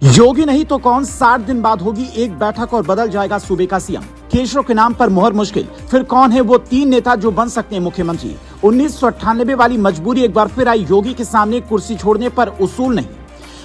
योगी नहीं तो कौन, 60 दिन बाद होगी एक बैठक और बदल जाएगा सूबे का सीएम। केशव के नाम पर मोहर मुश्किल, फिर कौन है वो 3 नेता जो बन सकते हैं मुख्यमंत्री। 1998 वाली मजबूरी एक बार फिर आई योगी के सामने, कुर्सी छोड़ने पर उसूल नहीं।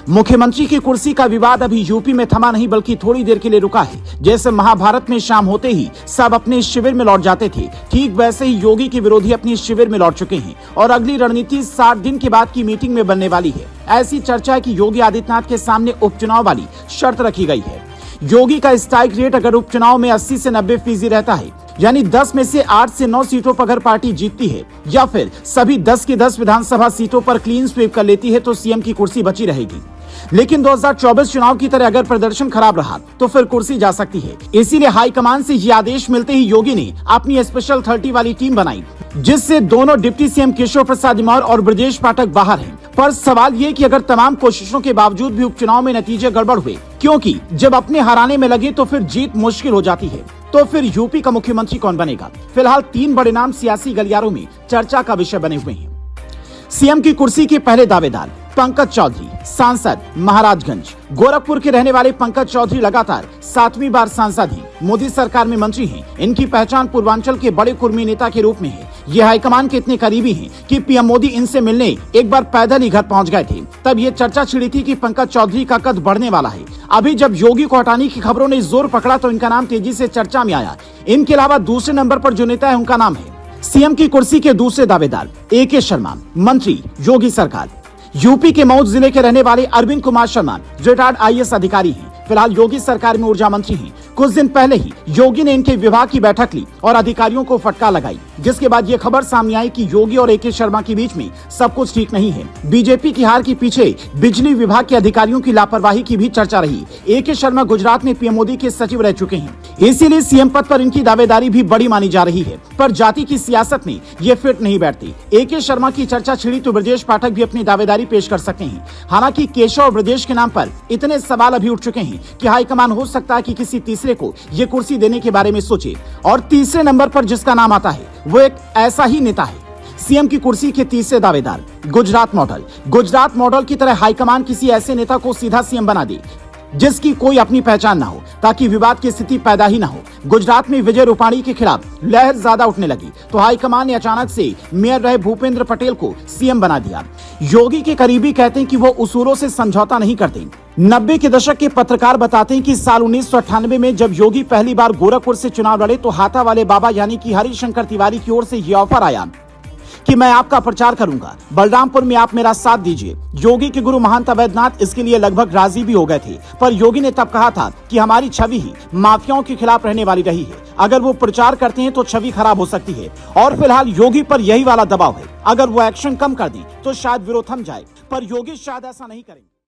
मुख्यमंत्री की कुर्सी का विवाद अभी यूपी में थमा नहीं बल्कि थोड़ी देर के लिए रुका है। जैसे महाभारत में शाम होते ही सब अपने शिविर में लौट जाते थे, ठीक वैसे ही योगी के विरोधी अपने शिविर में लौट चुके हैं और अगली रणनीति 60 दिन के बाद की मीटिंग में बनने वाली है। ऐसी चर्चा है कि योगी आदित्यनाथ के सामने उपचुनाव वाली शर्त रखी गई है। योगी का स्ट्राइक रेट अगर उपचुनाव में 80 से 90% रहता है, यानी 10 में से 8 से 9 सीटों पर अगर पार्टी जीतती है या फिर सभी 10 की 10 विधानसभा सीटों पर क्लीन स्वीप कर लेती है तो सीएम की कुर्सी बची रहेगी। लेकिन 2024 चुनाव की तरह अगर प्रदर्शन खराब रहा तो फिर कुर्सी जा सकती है। इसीलिए हाईकमान से ये आदेश मिलते ही योगी ने अपनी स्पेशल 30 वाली टीम बनाई, जिससे दोनों डिप्टी सीएम केशव प्रसाद मौर्य और ब्रजेश पाठक बाहर हैं। पर सवाल ये कि अगर तमाम कोशिशों के बावजूद भी उपचुनाव में नतीजे गड़बड़ हुए, क्योंकि जब अपने हराने में लगे तो फिर जीत मुश्किल हो जाती है, तो फिर यूपी का मुख्यमंत्री कौन बनेगा। फिलहाल 3 बड़े नाम सियासी गलियारों में चर्चा का विषय बने हुए हैं। सीएम की कुर्सी के पहले दावेदार पंकज चौधरी, सांसद महाराजगंज। गोरखपुर के रहने वाले पंकज चौधरी लगातार 7वीं बार सांसद हैं, मोदी सरकार में मंत्री हैं। इनकी पहचान पूर्वांचल के बड़े कुर्मी नेता के रूप में है। ये हाईकमान के इतने करीबी हैं कि पीएम मोदी इनसे मिलने एक बार पैदल ही घर पहुंच गए थे। तब ये चर्चा छिड़ी थी कि पंकज चौधरी का कद बढ़ने वाला है। अभी जब योगी को हटाने की खबरों ने जोर पकड़ा तो इनका नाम तेजी से चर्चा में आया। इनके अलावा दूसरे नंबर पर जो नेता है उनका नाम है सीएम की कुर्सी के दूसरे दावेदार AK शर्मा, मंत्री योगी सरकार। यूपी के मऊ जिले के रहने वाले अरविंद कुमार शर्मा रिटायर्ड IAS अधिकारी हैं। फिलहाल योगी सरकार में ऊर्जा मंत्री हैं। कुछ दिन पहले ही योगी ने इनके विभाग की बैठक ली और अधिकारियों को फटकार लगाई, जिसके बाद ये खबर सामने आई कि योगी और AK शर्मा के बीच में सब कुछ ठीक नहीं है। बीजेपी की हार के पीछे बिजली विभाग के अधिकारियों की लापरवाही की भी चर्चा रही। AK शर्मा गुजरात में पीएम मोदी के सचिव रह चुके हैं, इसीलिए सीएम पद पर इनकी दावेदारी भी बड़ी मानी जा रही है। पर जाति की सियासत में ये फिट नहीं बैठती। AK शर्मा की चर्चा छिड़ी तो ब्रजेश पाठक भी अपनी दावेदारी पेश कर सकते हैं। हालांकि केशव और ब्रजेश के नाम पर इतने सवाल अभी उठ चुके हैं कि हाईकमान हो सकता है कि किसी तीसरे को ये कुर्सी देने के बारे में सोचे। और तीसरे नंबर पर जिसका नाम आता है वो एक ऐसा ही नेता है। सीएम की कुर्सी के तीसरे दावेदार गुजरात मॉडल। गुजरात मॉडल की तरह हाईकमान किसी ऐसे नेता को सीधा सीएम बना दे जिसकी कोई अपनी पहचान ना हो, ताकि विवाद की स्थिति पैदा ही ना हो। गुजरात में विजय रूपाणी के खिलाफ लहर ज्यादा उठने लगी तो हाईकमान ने अचानक से मेयर रहे भूपेंद्र पटेल को सीएम बना दिया। योगी के करीबी कहते हैं कि वो उसूलों से समझौता नहीं करते। 90 के दशक के पत्रकार बताते हैं कि साल 1998 में जब योगी पहली बार गोरखपुर से चुनाव लड़े तो हाथा वाले बाबा यानी कि हरिशंकर तिवारी की ओर से ये ऑफर आया कि मैं आपका प्रचार करूंगा, बलरामपुर में आप मेरा साथ दीजिए। योगी के गुरु महंत अवैधनाथ इसके लिए लगभग राजी भी हो गए थे, पर योगी ने तब कहा था कि हमारी छवि ही माफियाओं के खिलाफ रहने वाली रही है। अगर वो प्रचार करते हैं तो छवि खराब हो सकती है और फिलहाल योगी पर यही वाला दबाव है। अगर वो एक्शन कम कर दी तो शायद विरोध थम जाए, पर योगी शायद ऐसा नहीं करेंगे।